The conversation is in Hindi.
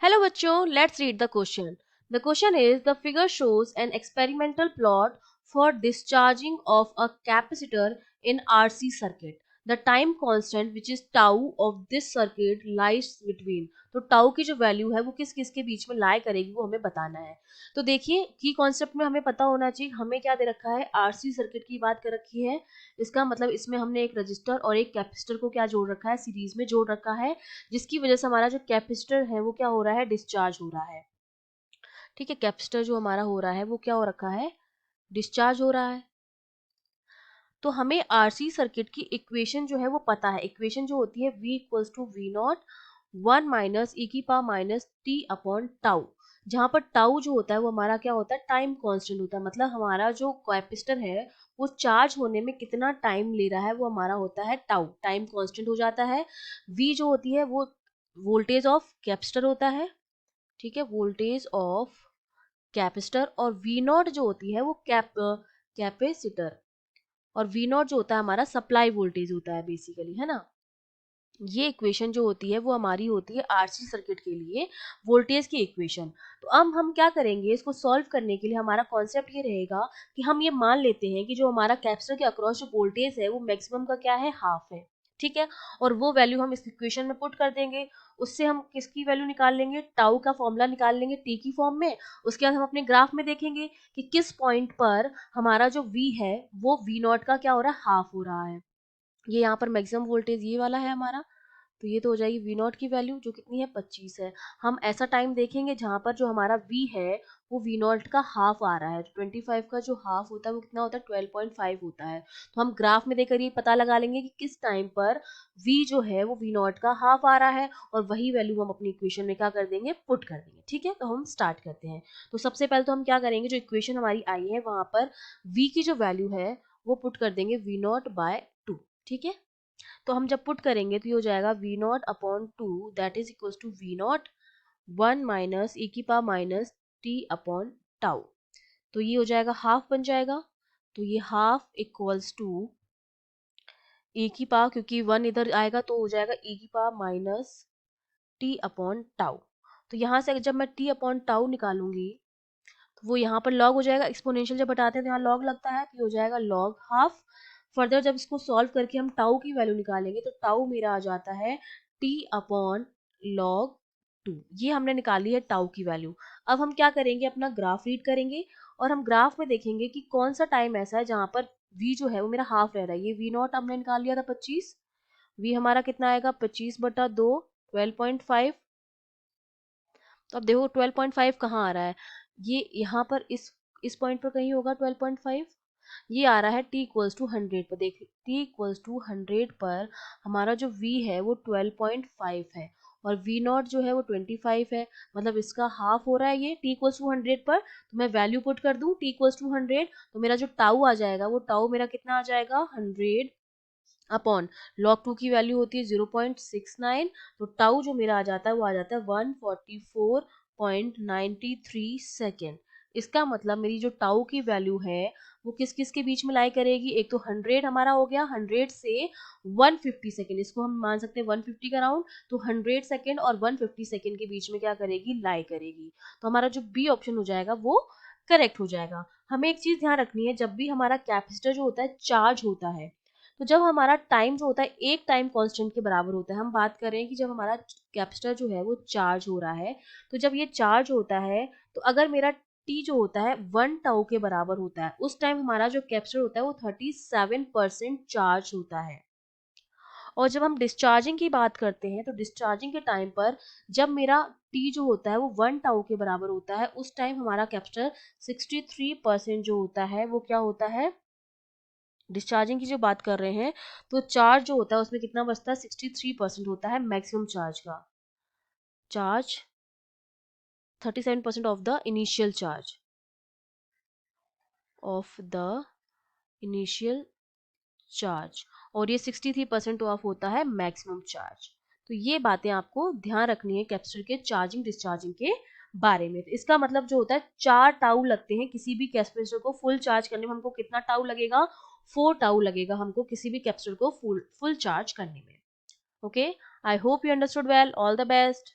Hello bachcho, let's read the question. The question is, the figure shows an experimental plot for discharging of a capacitor in RC circuit. The time constant which is tau of this circuit lies between. तो tau की जो वैल्यू है वो किस किस के बीच में लाई करेगी वो हमें बताना है. तो देखिए की कॉन्सेप्ट में हमें पता होना चाहिए हमें क्या दे रखा है, आरसी सर्किट की बात कर रखी है. इसका मतलब इसमें हमने एक रजिस्टर और एक कैपेसिटर को क्या जोड़ रखा है, सीरीज में जोड़ रखा है, जिसकी वजह से हमारा जो कैपेसिटर है वो क्या हो रहा है, डिस्चार्ज हो रहा है. ठीक है, कैपेसिटर जो हमारा हो रहा है वो क्या हो रखा है, डिस्चार्ज हो रहा है. तो हमें आरसी सर्किट की इक्वेशन जो है वो पता है. इक्वेशन जो होती है v equals to V naught 1 minus E की power minus T upon tau, जहां पर टाउ जो होता है वो हमारा क्या होता है, टाइम कांस्टेंट होता है. मतलब हमारा जो कैपेसिटर है वो चार्ज होने में कितना टाइम ले रहा है वो हमारा होता है टाउ, टाइम कांस्टेंट हो जाता है. v जो होती है वो वोल्टेज ऑफ कैपेसिटर होता है. ठीक है, वोल्टेज ऑफ कैपेसिटर. और वी नॉट जो होती है वो कैपेसिटर. और वी नॉट जो होता है हमारा सप्लाई वोल्टेज होता है बेसिकली, है ना. ये इक्वेशन जो होती है वो हमारी होती है आरसी सर्किट के लिए वोल्टेज की इक्वेशन. तो अब हम क्या करेंगे, इसको सॉल्व करने के लिए हमारा कॉन्सेप्ट ये रहेगा कि हम ये मान लेते हैं कि जो हमारा कैपेसिटर के अक्रॉस जो वोल्टेज है वो मैक्सिमम का क्या है, हाफ है. ठीक है, और वो वैल्यू हम इस इक्वेशन में पुट कर देंगे. उससे हम किसकी वैल्यू निकाल लेंगे, टाउ का फॉर्मूला निकाल लेंगे टी की फॉर्म में. उसके बाद हम अपने ग्राफ में देखेंगे कि किस पॉइंट पर हमारा जो वी है वो वी नॉट का क्या हो रहा है, हाफ हो रहा है. ये यहाँ पर मैक्सिमम वोल्टेज ये वाला है हमारा. तो ये तो हो जाएगी वी नॉट की वैल्यू जो कितनी है, 25 है. हम ऐसा टाइम देखेंगे जहां पर जो हमारा वी है वो वी नॉट का हाफ आ रहा है. 25 का जो हाफ होता है वो कितना होता है, 12.5 होता है. तो हम ग्राफ में देखकर ये पता लगा लेंगे कि किस टाइम पर वी जो है वो वी नॉट का हाफ आ रहा है, और वही वैल्यू हम अपनी इक्वेशन में क्या कर देंगे, पुट कर देंगे. ठीक है, तो हम स्टार्ट करते हैं. तो सबसे पहले तो हम क्या करेंगे, जो इक्वेशन हमारी आई है वहां पर वी की जो वैल्यू है वो पुट कर देंगे वी नॉट बाय 2. ठीक है, तो हम जब पुट करेंगे तो ये हो जाएगा V naught upon 2 that is equal to V naught 1 minus E की power minus T upon tau. तो ये हो जाएगा हाफ बन जाएगा. तो ये हाफ इक्वल्स टू ई की पावर, क्योंकि 1 इधर आएगा तो हो जाएगा ई की power minus T upon tau. तो यहाँ से जब मैं टी अपॉन टाउ निकालूंगी तो वो यहाँ पर लॉग हो जाएगा. एक्सपोनेंशियल जब हटाते हैं तो यहाँ लॉग लगता है, तो ये हो जाएगा लॉग हाफ. फर्दर जब इसको सॉल्व करके हम टाउ की वैल्यू निकालेंगे तो टाउ मेरा आ जाता है टी अपॉन लॉग 2. ये हमने निकाली है टाउ की वैल्यू. अब हम क्या करेंगे, अपना ग्राफ रीड करेंगे और हम ग्राफ में देखेंगे कि कौन सा टाइम ऐसा है जहां पर वी जो है वो मेरा हाफ रह रहा है. ये वी नॉट हमने निकाल लिया था 25, वी हमारा कितना आएगा 25/2, 12.5. तो अब देखो 12.5 कहाँ आ रहा है, ये यहाँ पर इस पॉइंट पर कहीं होगा 12.5. ये आ रहा है t इक्वल्स टू 100 पर. देखिए t इक्वल्स टू 100 पर हमारा जो v है वो 12.5 है और v नॉट जो है वो 25 है. मतलब इसका हाफ हो रहा है ये t इक्वल्स टू 100 पर. तो मैं वैल्यू पुट कर दूं t इक्वल्स टू 100, तो मेरा जो टाउ आ जाएगा वो टाउ मेरा कितना आ जाएगा, 100 अपॉन लॉग 2 की वैल्यू होती है 0.69. तो टाउ जो मेरा आ जाता है वो आ जाता है 144.93 सेकेंड. इसका मतलब मेरी जो टाउ की वैल्यू है वो किस किस के बीच में लाई करेगी, एक तो 100 हमारा हो गया, 100 से 150 सेकेंड, इसको हम मान सकते हैं 150 का राउंड. तो 100 सेकेंड और 150 सेकेंड के बीच में क्या करेगी, लाई करेगी. तो हमारा जो बी ऑप्शन हो जाएगा वो करेक्ट हो जाएगा. हमें एक चीज ध्यान रखनी है, जब भी हमारा कैपेसिटर जो होता है चार्ज होता है तो जब हमारा टाइम जो होता है एक टाइम कांस्टेंट के बराबर होता है. हम बात कर रहे हैं कि जब हमारा कैपेसिटर जो है वो चार्ज हो रहा है, तो जब ये चार्ज होता है तो अगर मेरा टी जो होता है 1 टाउ के बराबर होता है, उस टाइम हमारा जो कैपेसिटर होता है वो 37% चार्ज होता है. और जब हम डिस्चार्जिंग की बात करते हैं तो डिस्चार्जिंग के टाइम पर जब मेरा टी जो होता है वो 1 टाउ के बराबर होता है, उस टाइम हमारा कैपेसिटर 63% जो होता है वो क्या होता है, डिस्चार्जिंग की जो बात कर रहे हैं तो चार्ज जो होता है उसमें कितना बचता है, 63% होता है मैक्सिमम चार्ज का. Charge 37% of the initial charge, of the initial charge, और ये 63% ऑफ होता है मैक्सिमम चार्ज. तो ये बातें आपको ध्यान रखनी है कैपेसिटर के चार्जिंग डिस्चार्जिंग के बारे में. तो इसका मतलब जो होता है 4 टाउ लगते हैं किसी भी कैपेसिटर को फुल चार्ज करने में. हमको कितना टाउ लगेगा, 4 टाउ लगेगा हमको किसी भी कैपेसिटर को फुल चार्ज करने में. Okay, I hope you understood well. All the best.